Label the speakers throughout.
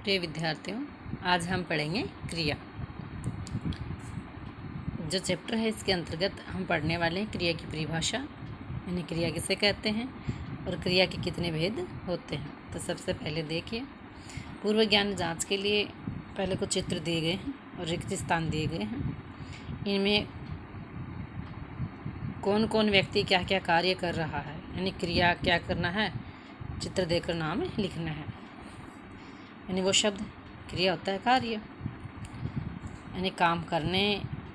Speaker 1: प्रिय विद्यार्थियों, आज हम पढ़ेंगे क्रिया। जो चैप्टर है इसके अंतर्गत हम पढ़ने वाले हैं क्रिया की परिभाषा, यानी क्रिया किसे कहते हैं और क्रिया के कितने भेद होते हैं। तो सबसे पहले देखिए, पूर्व ज्ञान जांच के लिए पहले कुछ चित्र दिए गए हैं और रिक्त स्थान दिए गए हैं। इनमें कौन कौन व्यक्ति क्या क्या कार्य कर रहा है, यानी क्रिया क्या करना है, चित्र देकर नाम लिखना है। यानी वो शब्द क्रिया होता है कार्य, यानी काम करने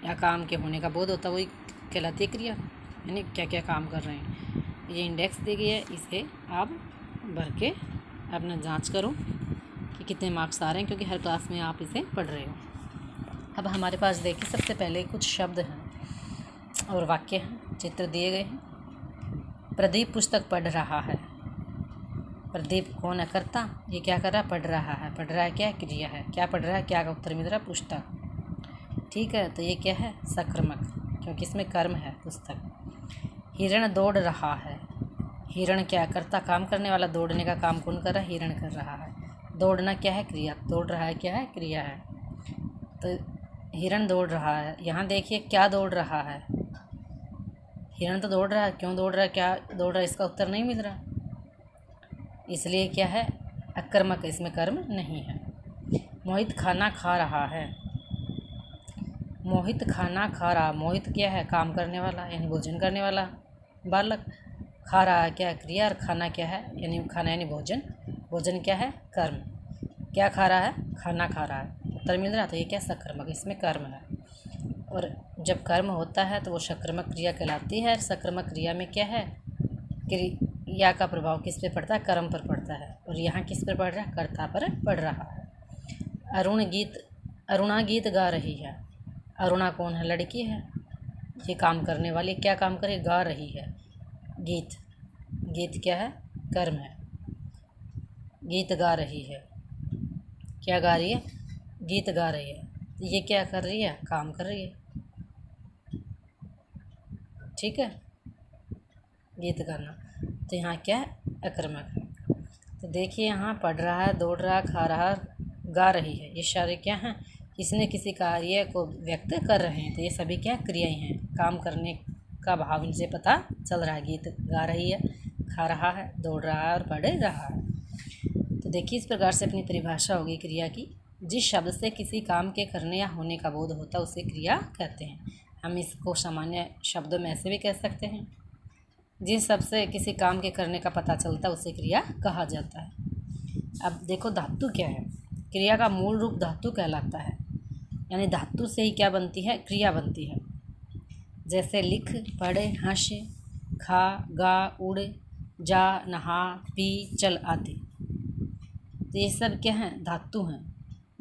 Speaker 1: या काम के होने का बोध होता है, वही कहलाती है क्रिया। यानी क्या क्या काम कर रहे हैं। ये इंडेक्स दी गई है, इसे आप भर के अपना जांच करो कि कितने मार्क्स आ रहे हैं, क्योंकि हर क्लास में आप इसे पढ़ रहे हो। अब हमारे पास देखिए, सबसे पहले कुछ शब्द हैं और वाक्य हैं, चित्र दिए गए हैं। प्रदीप पुस्तक पढ़ रहा है। प्रदीप कौन है? कर्ता। ये क्या कर रहा है? पढ़ रहा है। पढ़ रहा है क्या? क्रिया है। क्या पढ़ रहा है? क्या का उत्तर मिल रहा है? पुस्तक। ठीक है, तो ये क्या है? सकर्मक, क्योंकि इसमें कर्म है पुस्तक। हिरण दौड़ रहा है। हिरण क्या करता? काम करने वाला। दौड़ने का काम कौन कर रहा है? हिरण कर रहा है। दौड़ना क्या है? क्रिया। दौड़ रहा है क्या है? क्रिया है। तो हिरण दौड़ रहा है। यहाँ देखिए, क्या दौड़ रहा है? हिरण तो दौड़ रहा है। क्यों दौड़ रहा है? क्या दौड़ रहा है? इसका उत्तर नहीं मिल रहा, इसलिए क्या है? अकर्मक, इसमें कर्म नहीं है। मोहित खाना खा रहा है। मोहित खाना खा रहा। मोहित क्या है? काम करने वाला, यानी भोजन करने वाला बालक। खा रहा है क्या? क्रिया। और खाना क्या है? यानी खाना यानी भोजन। भोजन क्या है? कर्म। क्या खा रहा है? खाना खा रहा है। उत्तर मिल रहा, तो ये क्या? सकर्मक, इसमें कर्म है। और जब कर्म होता है तो वो सकर्मक क्रिया कहलाती है। सकर्मक क्रिया में क्या है? क्रिया का प्रभाव किस पे पड़ता है? कर्म पर पड़ता है। और यहाँ किस पर पड़ रहा है? कर्ता पर पड़ रहा है। अरुणा गीत गा रही है। अरुणा कौन है? लड़की है। ये काम करने वाली। क्या काम करे? गा रही है। गीत। गीत क्या है? कर्म है। गीत गा रही है। क्या गा रही है? गीत गा रही है। ये क्या कर रही है? काम कर रही है। ठीक है, गीत गाना। तो यहाँ क्या है? अकर्मक है। तो देखिए, यहाँ पढ़ रहा है, दौड़ रहा, खा रहा, गा रही है। ये सारे क्या हैं? किसी न किसी कार्य को व्यक्त कर रहे हैं। तो ये सभी क्या क्रियाएं हैं? काम करने का भाव इनसे पता चल रहा है। गीत गा रही है, खा रहा है, दौड़ रहा है और पढ़ रहा है। तो देखिए, इस प्रकार से अपनी परिभाषा होगी क्रिया की। जिस शब्द से किसी काम के करने या होने का बोध होता है उसे क्रिया कहते हैं। हम इसको सामान्य शब्दों में ऐसे भी कह सकते हैं, जिस शब्द से किसी काम के करने का पता चलता है उसे क्रिया कहा जाता है। अब देखो, धातु क्या है? क्रिया का मूल रूप धातु कहलाता है, यानी धातु से ही क्या बनती है? क्रिया बनती है। जैसे लिख, पढ़े, हंस, खा, गा, उड़, जा, नहा, पी, चल आदि। तो ये सब क्या है? धातु हैं।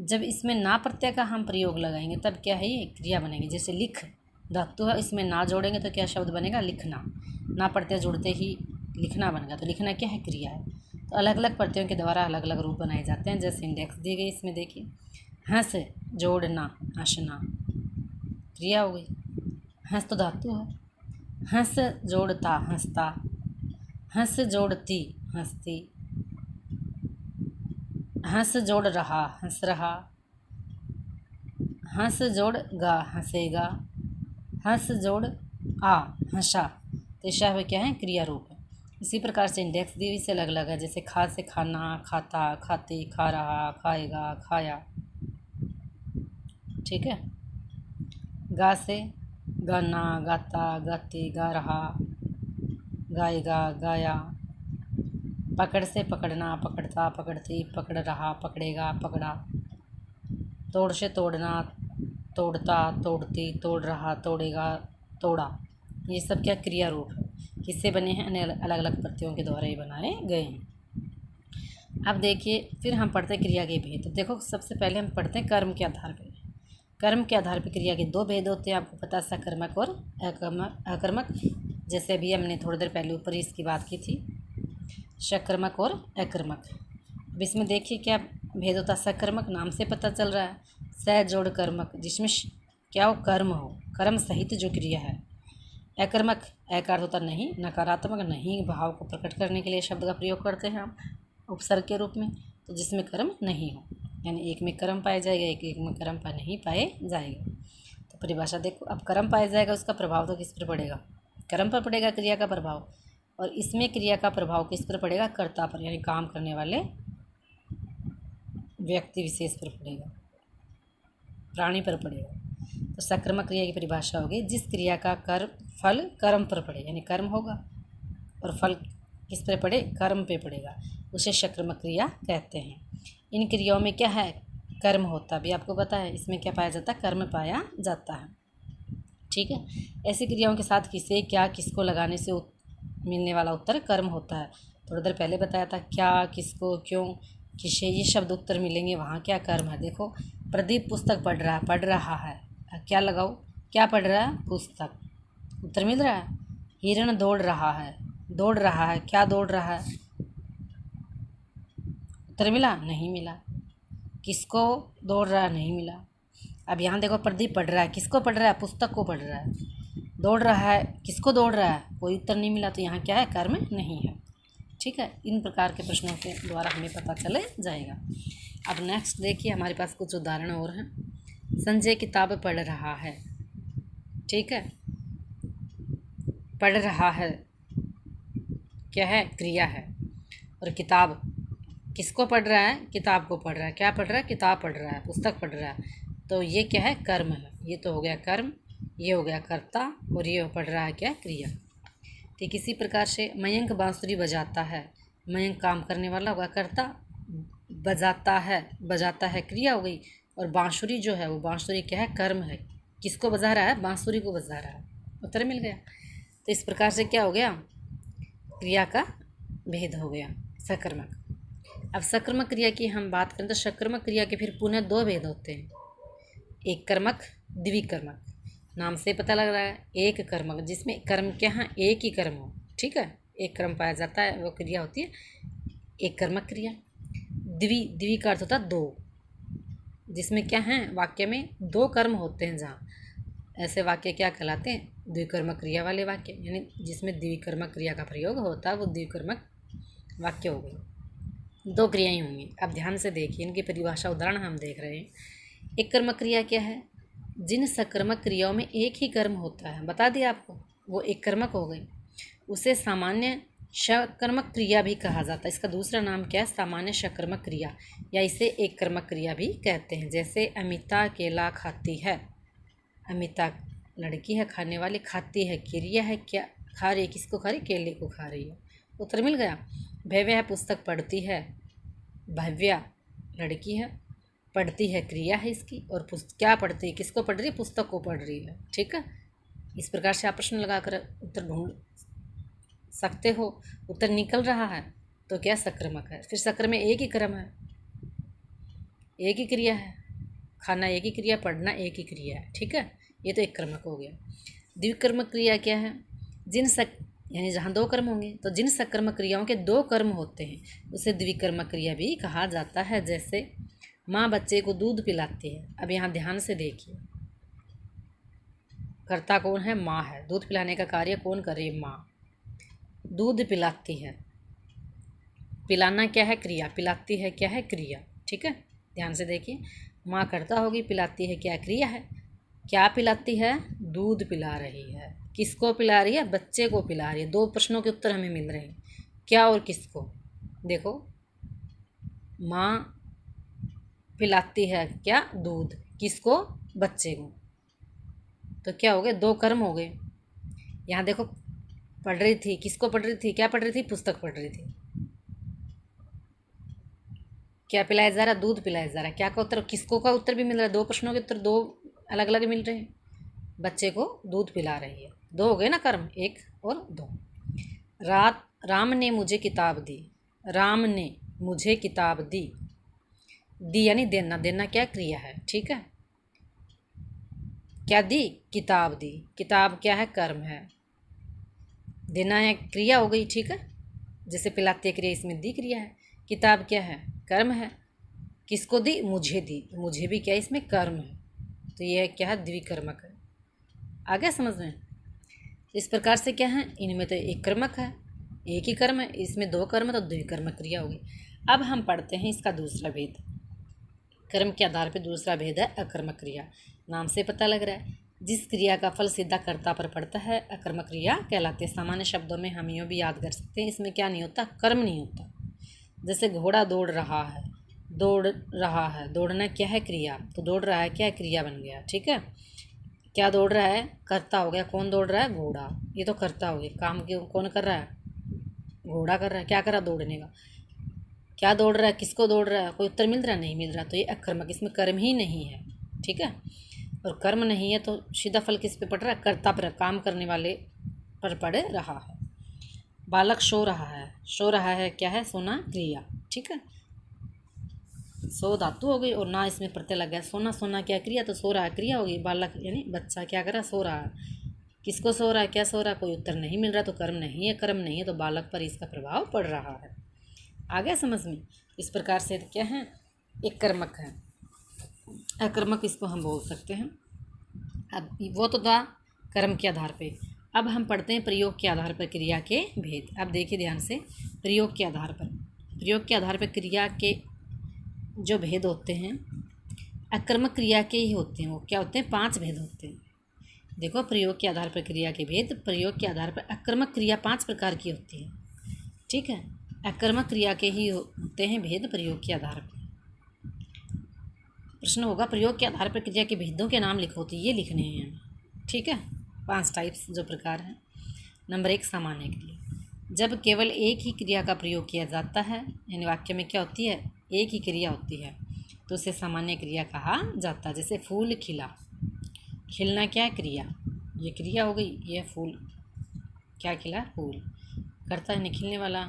Speaker 1: जब इसमें ना प्रत्यय का हम प्रयोग लगाएंगे तब क्या है? ये क्रिया बनेगी। जैसे लिख धातु है, इसमें ना जोड़ेंगे तो क्या शब्द बनेगा? लिखना। ना प्रत्यय जुड़ते ही लिखना बनेगा, तो लिखना क्या है? क्रिया है। तो अलग अलग प्रत्ययों के द्वारा अलग अलग रूप बनाए जाते हैं। जैसे इंडेक्स दी गई, इसमें देखिए, हंस जोड़ना, हंसना, क्रिया हो गई। हंस तो धातु है। हंस जोड़ता, हंसता। हंस जोड़ती, हंसती। हंस जोड़ रहा, हंस रहा। हंस जोड़ गा, हंसेगा। हंस जोड़ आ, हंसा। तो शब्द क्या है? क्रिया रूप है। इसी प्रकार से इंडेक्स दी हुई से अलग अलग है। जैसे खा से खाना, खाता, खाती, खा रहा, खाएगा, खाया। ठीक है। गा से गाना, गाता, गाती, गा रहा, गाएगा, गाया। पकड़ से पकड़ना, पकड़ता, पकड़ती, पकड़ रहा, पकड़ेगा, पकड़ा। तोड़ से तोड़ना, तोड़ता, तोड़ती, तोड़ रहा, तोड़ेगा, तोड़ा। ये सब क्या? क्रिया रूप है। किससे बने हैं? अलग अलग प्रत्ययों के द्वारा ये बनाए गए हैं। अब देखिए, फिर हम पढ़ते क्रिया के भेद। तो देखो, सबसे पहले हम पढ़ते हैं कर्म के आधार पर। कर्म के आधार पर क्रिया के दो भेद होते हैं, आपको पता, सकर्मक और अकर्मक। जैसे अभी हमने थोड़ी देर पहले ऊपर ही इसकी बात की थी, सकर्मक और अकर्मक। अब इसमें देखिए क्या भेद होता है। सकर्मक नाम से पता चल रहा है, स जोड़ कर्मक, जिसमें क्या हो? कर्म हो, कर्म सहित जो क्रिया है। अकर्मक, अकार होता नहीं, नकारात्मक नहीं भाव को प्रकट करने के लिए शब्द का प्रयोग करते हैं हम उपसर्ग के रूप में, तो जिसमें कर्म नहीं हो, यानी एक में कर्म पाया जाएगा, एक में कर्म पा नहीं पाए जाएगा। तो परिभाषा देखो, अब कर्म पाया जाएगा, उसका प्रभाव तो किस पर पड़ेगा? कर्म पर पड़ेगा क्रिया का प्रभाव, और इसमें क्रिया का प्रभाव किस पर पड़ेगा? कर्ता पर, यानी काम करने वाले व्यक्ति विशेष पर पड़ेगा, प्राणी पर पड़ेगा। तो सकर्मक क्रिया की परिभाषा होगी जिस क्रिया का फल कर्म पर पड़े, यानी कर्म होगा और फल किस पर पड़े? कर्म पे पड़ेगा, उसे सकर्मक क्रिया कहते हैं। इन क्रियाओं में क्या है? कर्म होता भी आपको पता है, इसमें क्या पाया जाता है? कर्म पाया जाता है। ठीक है, ऐसी क्रियाओं के साथ किसे, क्या, किसको लगाने से मिलने वाला उत्तर कर्म होता है। थोड़ी देर पहले बताया था, क्या, किसको, क्यों, किसे, ये शब्द उत्तर मिलेंगे, वहाँ क्या कर्म है। देखो, प्रदीप पुस्तक पढ़ रहा है, क्या लगाओ? क्या पढ़ रहा है? पुस्तक, उत्तर मिल रहा है। हिरण दौड़ रहा है, क्या दौड़ रहा है? उत्तर मिला? नहीं मिला। किसको दौड़ रहा है? नहीं मिला। अब यहाँ देखो, प्रदीप पढ़ रहा है, किसको पढ़ रहा है? पुस्तक को पढ़ रहा है। दौड़ रहा है, किसको दौड़ रहा है? कोई उत्तर नहीं मिला, तो यहाँ क्या है? कर्म नहीं है। ठीक है, इन प्रकार के प्रश्नों के द्वारा हमें पता चले जाएगा। अब नेक्स्ट देखिए, हमारे पास कुछ उदाहरण और हैं। संजय किताब पढ़ रहा है। ठीक है, पढ़ रहा है क्या है? क्रिया है। और किताब किसको पढ़ रहा है? किताब को पढ़ रहा है। क्या पढ़ रहा है? किताब पढ़ रहा है, पुस्तक पढ़ रहा है। तो ये क्या है? कर्म है। ये तो हो गया कर्म, ये हो गया कर्ता, और ये पढ़ रहा है क्या? क्रिया। ठीक इसी प्रकार से मयंक बांसुरी बजाता है। मयंक काम करने वाला होगा, कर्ता। बजाता है क्रिया हो गई, और बांसुरी जो है वो बांसुरी क्या है? कर्म है। किसको बजा रहा है? बांसुरी को बजा रहा है। उत्तर मिल गया। तो इस प्रकार से क्या हो गया? क्रिया का भेद हो गया, सकर्मक। अब सकर्मक क्रिया की हम बात करें तो सकर्मक क्रिया के फिर पुनः दो भेद होते हैं, एक कर्मक, द्विकर्मक। नाम से पता लग रहा है, एक कर्मक जिसमें कर्म क्या है? एक ही कर्म हो। ठीक है, एक कर्म पाया जाता है, वो क्रिया होती है एक कर्मक क्रिया। द्वि का अर्थ होता है दो, जिसमें क्या है? वाक्य में दो कर्म होते हैं, जहाँ ऐसे वाक्य क्या कहलाते हैं? द्विकर्मक क्रिया वाले वाक्य, यानी जिसमें द्विकर्मक क्रिया का प्रयोग होता है वो द्विकर्मक वाक्य हो गई। दो क्रियाएं होंगी। अब ध्यान से देखिए, इनकी परिभाषा उदाहरण हम देख रहे हैं। एक कर्मक क्रिया क्या है? जिन सकर्मक क्रियाओं में एक ही कर्म होता है, बता दिया आपको, वो एक कर्मक हो गई। उसे सामान्य सकर्मक क्रिया भी कहा जाता है। इसका दूसरा नाम क्या है? सामान्य सकर्मक क्रिया, या इसे एक कर्मक क्रिया भी कहते हैं। जैसे अमिता केला खाती है। अमिता लड़की है, खाने वाली, खाती है क्रिया है, क्या खा रही है? किसको खा रही? केले को खा रही है। उत्तर मिल गया। भव्या है, पुस्तक पढ़ती है। भव्या लड़की है, पढ़ती है क्रिया है इसकी, और क्या पढ़ती है? किसको पढ़ रही है? पुस्तक को पढ़ रही है। ठीक है, इस प्रकार से आप प्रश्न लगाकर उत्तर ढूंढ सकते हो। उत्तर निकल रहा है तो क्या? सकर्मक है। फिर सकर में एक ही कर्म है, एक ही क्रिया है। खाना एक ही क्रिया, पढ़ना एक ही क्रिया है। ठीक है, ये तो एक कर्मक हो गया। द्विकर्मक क्रिया क्या है? यानी जहाँ दो कर्म होंगे, तो जिन सकर्मक क्रियाओं के दो कर्म होते हैं उसे द्विकर्मक क्रिया भी कहा जाता है। जैसे माँ बच्चे को दूध पिलाती है। अब यहाँ ध्यान से देखिए, कर्ता कौन है? माँ है। दूध पिलाने का कार्य कौन कर रही है? माँ। दूध पिलाती है, पिलाना क्या है? क्रिया। पिलाती है क्या है? क्रिया। ठीक है, ध्यान से देखिए, माँ कर्ता होगी, पिलाती है क्या? क्रिया है। क्या पिलाती है? दूध पिला रही है। किसको पिला रही है? बच्चे को पिला रही है। दो प्रश्नों के उत्तर हमें मिल रहे हैं, क्या और किसको। देखो, माँ पिलाती है क्या? दूध। किसको? बच्चे को। तो क्या हो गए? दो कर्म हो गए। यहाँ देखो, पढ़ रही थी, किसको पढ़ रही थी? क्या पढ़ रही थी? पुस्तक पढ़ रही थी। क्या पिलाया जा रहा? दूध पिलाया जा रहा है। क्या का उत्तर? किसको का उत्तर भी मिल रहा है। दो प्रश्नों के उत्तर दो अलग अलग मिल रहे हैं। बच्चे को दूध पिला रही है। दो हो गए ना कर्म, एक और दो। राम ने मुझे किताब दी। राम ने मुझे किताब दी। दी यानी देना। देना क्या? क्रिया है। ठीक है, क्या दी? किताब दी। किताब क्या है? कर्म है। देना है क्रिया हो गई। ठीक है, जैसे पिलाते क्रिया, इसमें दी क्रिया है। किताब क्या है? कर्म है। किसको दी? मुझे दी। मुझे भी क्या? इसमें कर्म है। तो यह क्या है? द्विकर्मक है। आगे समझ में? इस प्रकार से क्या है? इनमें तो एक कर्मक है, एक ही कर्म है, इसमें दो कर्म, तो द्विकर्मक क्रिया होगी। अब हम पढ़ते हैं इसका दूसरा भेद। कर्म के आधार पर दूसरा भेद है अकर्मक क्रिया। नाम से पता लग रहा है जिस क्रिया का फल सीधा कर्ता पर पड़ता है अकर्मक क्रिया कहलाती है। सामान्य शब्दों में हम यूँ भी याद कर सकते हैं, इसमें क्या नहीं होता, कर्म नहीं होता। जैसे घोड़ा दौड़ रहा है, दौड़ना क्या है, क्रिया। तो दौड़ रहा है क्या है, क्रिया बन गया। ठीक है, क्या दौड़ रहा है, कर्ता हो गया। कौन दौड़ रहा है, घोड़ा, ये तो कर्ता हो गया। काम क्यों कौन कर रहा है, घोड़ा कर रहा है। क्या कर रहा है, दौड़ने का। क्या दौड़ रहा है, किसको दौड़ रहा है, कोई उत्तर मिल रहा है, नहीं मिल रहा। तो ये अकर्मक, इसमें कर्म ही नहीं है। ठीक है, और कर्म नहीं है तो सीधा फल किस पे पड़ रहा है, कर्ता पर, काम करने वाले पर पड़ रहा है। बालक सो रहा है, सो रहा है क्या है, सोना क्रिया। ठीक है, सो धातु हो गई और ना इसमें प्रत्यय लग गया। सोना, सोना क्या क्रिया, तो सो रहा है क्रिया होगी। बालक यानी बच्चा क्या कर रहा है, सो रहा है। किसको सो रहा है, क्या सो रहा है, कोई उत्तर नहीं मिल रहा, तो कर्म नहीं है। कर्म नहीं है तो बालक पर इसका प्रभाव पड़ रहा है। आ गया समझ में। इस प्रकार से क्या है, एक कर्मक है। अकर्मक इसको हम बोल सकते हैं। अब वो तो था कर्म के आधार पे। अब हम पढ़ते हैं प्रयोग के आधार पर क्रिया के भेद। अब देखिए ध्यान से, प्रयोग के आधार पर क्रिया के जो भेद होते हैं अकर्मक क्रिया के ही होते हैं। वो क्या होते हैं, 5 भेद होते हैं। देखो, प्रयोग के आधार पर क्रिया के भेद। प्रयोग के आधार पर अकर्मक क्रिया 5 प्रकार की होती है। ठीक है, अकर्मक क्रिया के ही होते हैं भेद प्रयोग के आधार पर। प्रश्न होगा प्रयोग के आधार पर क्रिया के भेदों के नाम लिखो, तो ये लिखने हैं हमें। ठीक है, 5 टाइप्स जो प्रकार हैं। नंबर 1, सामान्य क्रिया। जब केवल एक ही क्रिया का प्रयोग किया जाता है, यानी वाक्य में क्या होती है, एक ही क्रिया होती है, तो उसे सामान्य क्रिया कहा जाता है। जैसे फूल खिला, खिलना क्या है, क्रिया, ये क्रिया हो गई। ये फूल क्या खिला, फूल, करता है निखिलने वाला।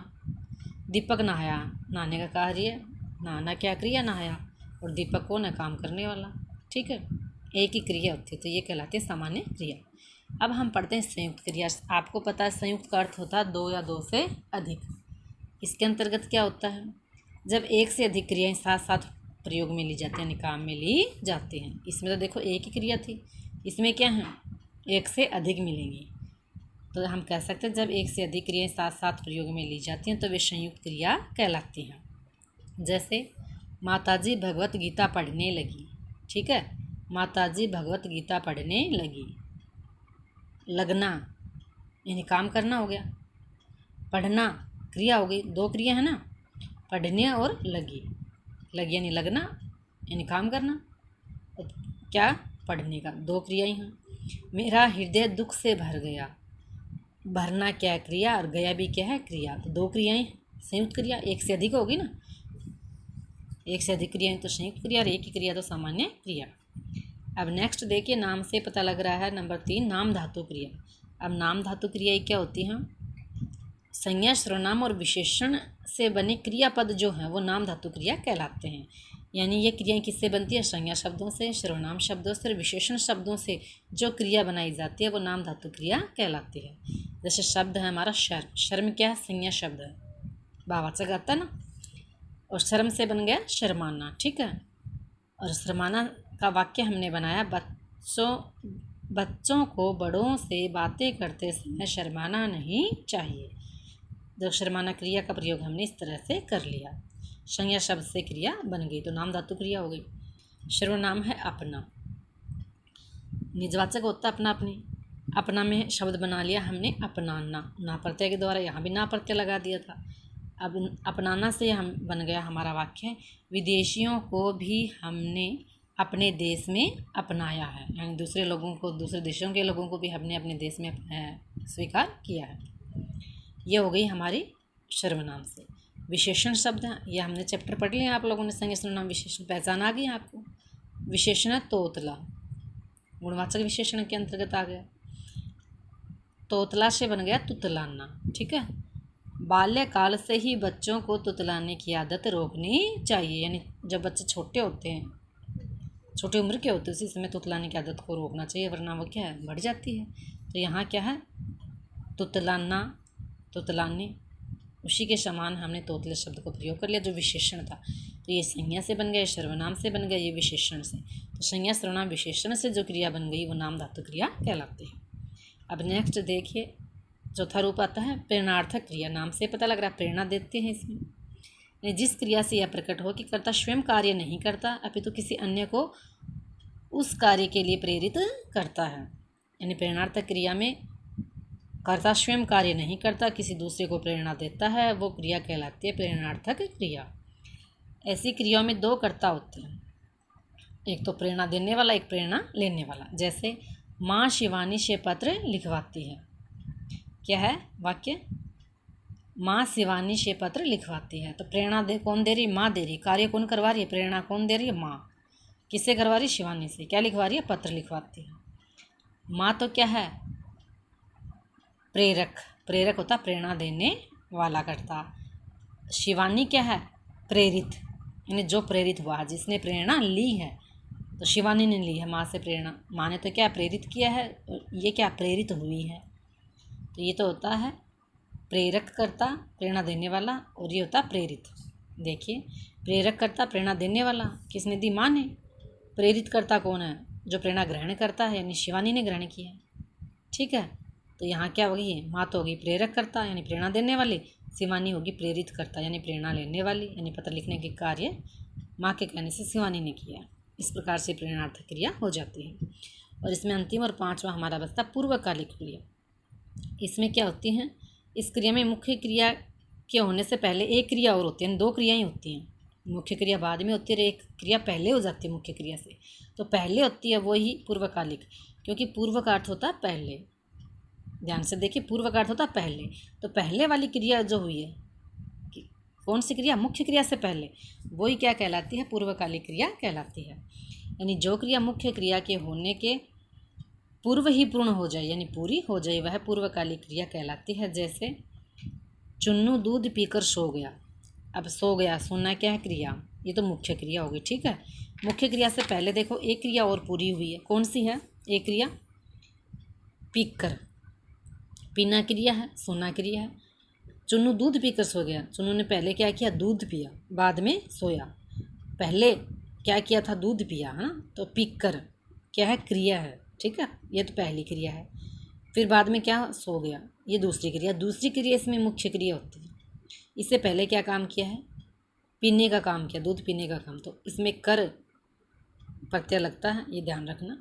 Speaker 1: दीपक नहाया, नहाने का कार्य, नहाना क्या क्रिया, नहाया, और दीपक कौन है, काम करने वाला। ठीक है, एक ही क्रिया होती है, तो ये कहलाती है सामान्य क्रिया। अब हम पढ़ते हैं संयुक्त क्रिया। आपको पता है संयुक्त का अर्थ होता है 2 या 2 से अधिक। इसके अंतर्गत क्या होता है, जब एक से अधिक क्रियाएं साथ साथ प्रयोग में ली जाती हैं, यानी काम में ली जाती हैं। इसमें तो देखो एक ही क्रिया थी, इसमें क्या है, एक से अधिक मिलेंगी। तो हम कह सकते हैं जब एक से अधिक क्रियाएं साथ साथ प्रयोग में ली जाती हैं तो वे संयुक्त क्रिया कहलाती हैं। जैसे माताजी भगवत गीता पढ़ने लगी। ठीक है, माताजी भगवत गीता पढ़ने लगी। लगना यानी काम करना हो गया, पढ़ना क्रिया हो गई, 2 क्रिया है ना, पढ़ने और लगी। लगी यानी लगना यानी काम करना, और क्या, पढ़ने का, 2 क्रियाएं हैं। मेरा हृदय दुख से भर गया, भरना क्या है, क्रिया, और गया भी क्या है, क्रिया। तो 2 क्रियाएं संयुक्त क्रिया। एक से अधिक होगी ना, एक से अधिक क्रियाएं तो संयुक्त क्रिया, और एक ही क्रिया तो सामान्य क्रिया। अब नेक्स्ट देखिए, नाम से पता लग रहा है। नंबर 3, नाम धातु क्रिया। अब नाम धातु क्रिया क्या होती हैं, संज्ञा, सर्वनाम और विशेषण से बने क्रियापद जो हैं वो नाम धातु क्रिया कहलाते हैं। यानी ये क्रियाएं किससे बनती है, संज्ञा शब्दों से, सर्वनाम शब्दों से, विशेषण शब्दों से जो क्रिया बनाई जाती है वो नाम धातु क्रिया कहलाती है। जैसे शब्द है हमारा शर्म, शर्म क्या है, संज्ञा शब्द है, भाववाचक आता है ना, और शर्म से बन गया शर्माना। ठीक है, और शर्माना का वाक्य हमने बनाया, बच्चों को बड़ों से बातें करते समय शर्माना नहीं चाहिए। जब शर्माना क्रिया का प्रयोग हमने इस तरह से कर लिया, संज्ञा शब्द से क्रिया बन गई, तो नाम धातु क्रिया हो गई। सर्वनाम है अपना, निजवाचक होता है अपना अपनी, अपना में शब्द बना लिया हमने अपनाना, ना प्रत्यय के द्वारा, यहाँ भी ना प्रत्यय लगा दिया था। अब अपनाना से हम बन गया हमारा वाक्य, विदेशियों को भी हमने अपने देश में अपनाया है, यानी दूसरे लोगों को, दूसरे देशों के लोगों को भी हमने अपने देश में स्वीकार किया है। ये हो गई हमारी सर्वनाम से। विशेषण शब्द हैं, ये हमने चैप्टर पढ़ लिया आप लोगों ने, संज्ञा सर्वनाम विशेषण पहचान आ गई आपको। विशेषण है तोतला, गुणवाचक विशेषण के अंतर्गत आ गया। तोतला से बन गया तुतलाना। ठीक है, बाल्यकाल से ही बच्चों को तुतलाने की आदत रोकनी चाहिए, यानी जब बच्चे छोटे होते हैं, छोटी उम्र के होते हैं, उसी समय तुतलाने की आदत को रोकना चाहिए, वरना वो क्या है, बढ़ जाती है। तो यहाँ क्या है, तुतलाना, तुतलाने, उसी के समान हमने तोतले शब्द को प्रयोग कर लिया जो विशेषण था। तो ये संज्ञा से बन गया, सर्वनाम से बन गया, ये विशेषण से। तो संज्ञा सर्वनाम विशेषण से जो क्रिया बन गई वो नाम धातु क्रिया कहलाती है। अब नेक्स्ट देखिए, चौथा रूप आता है प्रेरणार्थक क्रिया। नाम से पता लग रहा है प्रेरणा देते हैं इसमें। यानी जिस क्रिया से यह प्रकट हो कि कर्ता स्वयं कार्य नहीं करता अपितु किसी अन्य को उस कार्य के लिए प्रेरित करता है। यानी प्रेरणार्थक क्रिया में कर्ता स्वयं कार्य नहीं करता, किसी दूसरे को प्रेरणा देता है, वो क्रिया कहलाती है प्रेरणार्थक क्रिया। ऐसी क्रियाओं में दो कर्ता होते हैं, एक तो प्रेरणा देने वाला, एक प्रेरणा लेने वाला। जैसे माँ शिवानी से पत्र लिखवाती है। क्या है वाक्य? माँ शिवानी से पत्र लिखवाती है। तो प्रेरणा कौन दे रही? माँ दे रही। कार्य कौन करवा रही है? प्रेरणा कौन दे रही है? माँ। किससे करवा रही? शिवानी से। क्या लिखवा रही है? पत्र लिखवाती है। माँ तो क्या है? प्रेरक। प्रेरक होता प्रेरणा देने वाला कर्ता। शिवानी क्या है? प्रेरित, यानी जो प्रेरित हुआ, जिसने प्रेरणा ली है। तो शिवानी ने ली है माँ से प्रेरणा। माँ ने तो क्या प्रेरित किया है, ये क्या प्रेरित हुई है। तो ये तो होता है प्रेरक कर्ता, प्रेरणा देने वाला, और ये होता प्रेरित। देखिए, प्रेरक कर्ता प्रेरणा देने वाला किसने दी? माँ ने। प्रेरित कर्ता कौन है? जो प्रेरणा ग्रहण करता है, यानी शिवानी ने ग्रहण किया। ठीक है, तो यहाँ क्या होगी? माँ तो होगी प्रेरक कर्ता यानी प्रेरणा देने वाली, शिवानी होगी प्रेरित कर्ता यानी प्रेरणा लेने वाली। यानी पत्र लिखने के कार्य माँ के कहने से शिवानी ने किया। इस प्रकार से प्रेरणार्थक क्रिया हो जाती है। और इसमें अंतिम और पांचवा हमारा बचता पूर्वकालिक क्रिया। इसमें क्या होती है? इस क्रिया में मुख्य क्रिया के होने से पहले एक क्रिया और होती है, दो क्रियाएं होती हैं। मुख्य क्रिया बाद में होती है, एक क्रिया पहले हो जाती है मुख्य क्रिया से। तो पहले होती है वो ही पूर्वकालिक, क्योंकि पूर्व का अर्थ होता है पहले। ध्यान से देखिए, पूर्व का अर्थ होता है पहले। तो पहले वाली क्रिया जो हुई है, कौन सी क्रिया? मुख्य क्रिया से पहले, वही क्या कहलाती है? पूर्वकालिक क्रिया कहलाती है। यानी जो क्रिया मुख्य क्रिया के होने के पूर्व ही पूर्ण हो जाए, यानी पूरी हो जाए, वह पूर्वकालिक क्रिया कहलाती है। जैसे चुन्नू दूध पीकर सो गया। अब सो गया, सोना क्या है? क्रिया। ये तो मुख्य क्रिया होगी। ठीक है, मुख्य क्रिया से पहले देखो एक क्रिया और पूरी हुई है। कौन सी है? एक क्रिया पीकर, पीना क्रिया है, सोना क्रिया है। चुन्नू दूध पीकर सो गया। चुन्नू ने पहले क्या किया? दूध पिया, बाद में सोया। पहले क्या किया था? दूध पिया, है ना। तो पीकर क्या है? क्रिया है। ठीक है, ये तो पहली क्रिया है। फिर बाद में क्या? सो गया, ये दूसरी क्रिया। दूसरी क्रिया इसमें मुख्य क्रिया होती है। इससे पहले क्या काम किया है? पीने का काम किया, दूध पीने का काम। तो इसमें कर प्रत्यय लगता है, ये ध्यान रखना।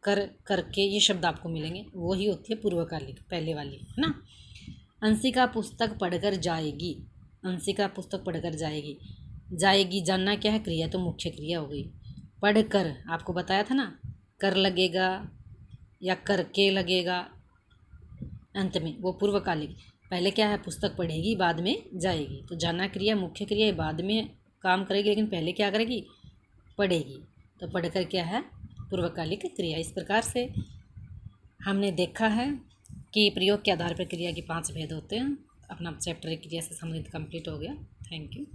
Speaker 1: कर, करके ये शब्द आपको मिलेंगे, वो ही होती है पूर्वकालिक, पहले वाली, है ना। अंशिका पुस्तक पढ़कर जाएगी। अंशिका पुस्तक पढ़कर जाएगी। जाएगी, जानना क्या है? क्रिया, तो मुख्य क्रिया हो गई। पढ़कर आपको बताया था ना, कर लगेगा या करके लगेगा अंत में, वो पूर्वकालिक। पहले क्या है? पुस्तक पढ़ेगी, बाद में जाएगी। तो जाना क्रिया मुख्य क्रिया, बाद में काम करेगी, लेकिन पहले क्या करेगी? पढ़ेगी। तो पढ़कर क्या है? पूर्वकालिक क्रिया। इस प्रकार से हमने देखा है कि प्रयोग के आधार पर क्रिया के 5 भेद होते हैं। अपना चैप्टर क्रिया से संबंधित कंप्लीट हो गया। Thank you.